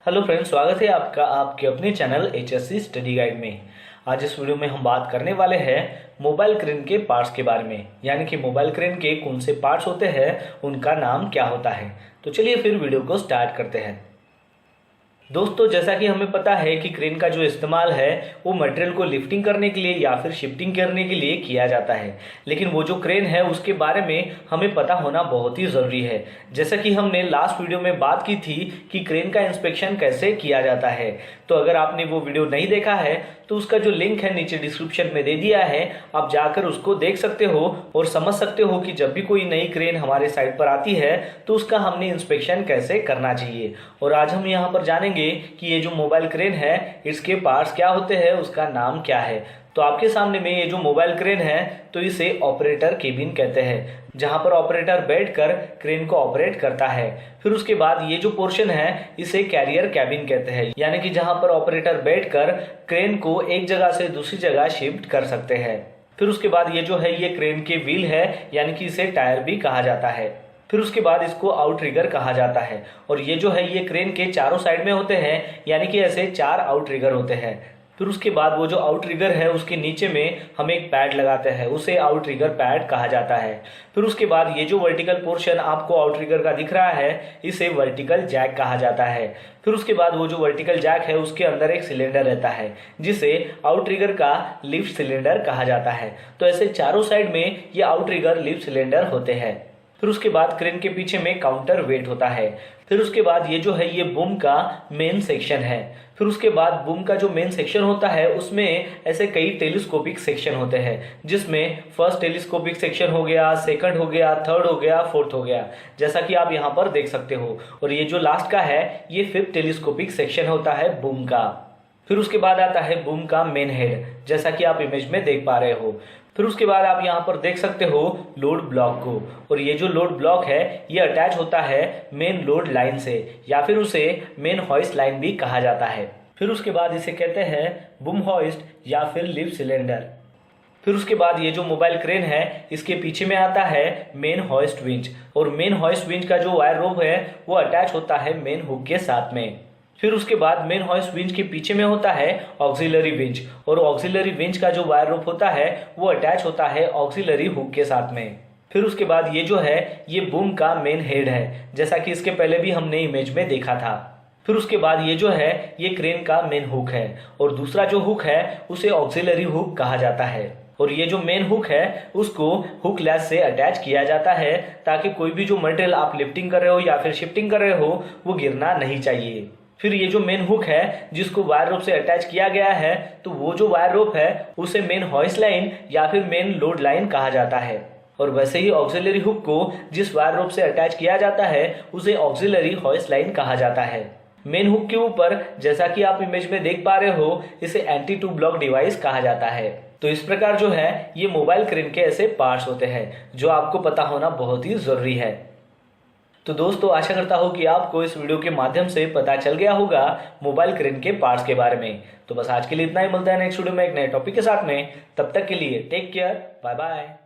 Hello friends, स्वागत है आपका आपके अपने चैनल HSC स्टडी गाइड में। आज इस वीडियो में हम बात करने वाले हैं मोबाइल क्रेन के पार्ट्स के बारे में, यानी कि मोबाइल क्रेन के कौन से पार्ट्स होते हैं, उनका नाम क्या होता है। तो चलिए फिर वीडियो को स्टार्ट करते हैं। दोस्तों, जैसा कि हमें पता है कि क्रेन का जो इस्तेमाल है वो मटेरियल को लिफ्टिंग करने के लिए या फिर शिफ्टिंग करने के लिए किया जाता है, लेकिन वो जो क्रेन है उसके बारे में हमें पता होना बहुत ही ज़रूरी है। जैसा कि हमने लास्ट वीडियो में बात की थी कि क्रेन का इंस्पेक्शन कैसे किया जाता है, तो अगर आपने वो वीडियो नहीं देखा है तो उसका जो लिंक है नीचे डिस्क्रिप्शन में दे दिया है, आप जाकर उसको देख सकते हो और समझ सकते हो कि जब भी कोई नई क्रेन हमारे साइट पर आती है तो उसका हमने इंस्पेक्शन कैसे करना चाहिए। और आज हम यहाँ पर जानेंगे कि ये जो मोबाइल क्रेन है इसके पार्ट्स क्या होते हैं, उसका नाम क्या है। तो आपके सामने में ये जो मोबाइल क्रेन है तो इसे ऑपरेटर केबिन कहते हैं, जहां पर ऑपरेटर बैठकर क्रेन को ऑपरेट करता है। फिर उसके बाद ये जो पोर्शन है इसे कैरियर कैबिन कहते हैं, यानी कि जहां पर ऑपरेटर बैठकर क्रेन को एक जगह से दूसरी जगह शिफ्ट कर सकते हैं। फिर उसके बाद ये जो है ये क्रेन के व्हील है, यानी कि इसे टायर भी कहा जाता है। फिर उसके बाद इसको आउटरिगर कहा जाता है। और ये जो है ये क्रेन के चारों साइड में होते हैं, यानी कि ऐसे 4 आउटरिगर होते हैं। फिर उसके बाद वो जो आउटरिगर है उसके नीचे में हम एक पैड लगाते हैं, उसे आउटरिगर पैड कहा जाता है। फिर उसके बाद ये जो वर्टिकल पोर्शन आपको आउटरिगर का दिख रहा है इसे वर्टिकल जैक कहा जाता है। फिर उसके बाद वो जो वर्टिकल जैक है उसके अंदर एक सिलेंडर रहता है जिसे आउटरिगर का लिफ्ट सिलेंडर कहा जाता है। तो ऐसे चारों साइड में ये आउटरिगर लिफ्ट सिलेंडर होते हैं। फिर उसके बाद क्रेन के पीछे में काउंटर वेट होता है। फिर उसके बाद ये जो है ये बूम का मेन सेक्शन है। फिर उसके बाद बूम का जो मेन सेक्शन होता है उसमें ऐसे कई टेलीस्कोपिक सेक्शन होते हैं, जिसमें फर्स्ट टेलीस्कोपिक सेक्शन हो गया, सेकंड हो गया, थर्ड हो गया, फोर्थ हो गया, जैसा कि आप यहाँ पर देख सकते हो। और ये जो लास्ट का है ये फिफ्थ टेलीस्कोपिक सेक्शन होता है बूम का। फिर उसके बाद आता है बूम का मेन हेड, जैसा कि आप इमेज में देख पा रहे हो। फिर उसके बाद आप यहाँ पर देख सकते हो लोड ब्लॉक को, और ये जो लोड ब्लॉक है ये अटैच होता है मेन लोड लाइन से, या फिर उसे मेन हॉइस्ट लाइन भी कहा जाता है। फिर उसके बाद इसे कहते हैं बूम हॉइस्ट या फिर लिफ्ट सिलेंडर। फिर उसके बाद ये जो मोबाइल क्रेन है इसके पीछे में आता है मेन हॉइस्ट विंच, और मेन हॉइस्ट विंच का जो वायर रोप है वो अटैच होता है मेन हुक के साथ में। फिर उसके बाद मेन हॉइस्ट विंच के पीछे में होता है ऑक्सिलरी विंच, और ऑक्सिलरी विंच का जो वायर रोप होता है वो अटैच होता है ऑक्सिलरी हुक के साथ में। फिर उसके बाद ये जो है ये बूम का मेन हेड है, जैसा कि इसके पहले भी हमने इमेज में देखा था। फिर उसके बाद ये जो है ये क्रेन का मेन हुक है, और दूसरा जो हुक है उसे ऑक्सिलरी हुक कहा जाता है। और ये जो मेन हुक है उसको हुक लैस से अटैच किया जाता है, ताकि कोई भी जो मटेरियल आप लिफ्टिंग कर रहे हो या फिर शिफ्टिंग कर रहे हो वो गिरना नहीं चाहिए। फिर ये जो मेन हुक है जिसको वायर रोप से अटैच किया गया है, तो वो जो वायर रोप है उसे मेन हॉइस्ट लाइन या फिर मेन लोड लाइन कहा जाता है। और वैसे ही ऑक्सिलरी हुक को जिस वायर रोप से अटैच किया जाता है उसे ऑक्सिलरी हॉइस्ट लाइन कहा जाता है। मेन हुक के ऊपर, जैसा कि आप इमेज में देख पा रहे हो, इसे एंटी टू ब्लॉक डिवाइस कहा जाता है। तो इस प्रकार जो है ये मोबाइल क्रेन के ऐसे पार्ट्स होते हैं जो आपको पता होना बहुत ही जरूरी है। तो दोस्तों, आशा करता हूँ कि आपको इस वीडियो के माध्यम से पता चल गया होगा मोबाइल क्रेन के पार्ट्स के बारे में। तो बस आज के लिए इतना ही, मिलता है नेक्स्ट वीडियो में एक नए टॉपिक के साथ में। तब तक के लिए टेक केयर, बाय बाय।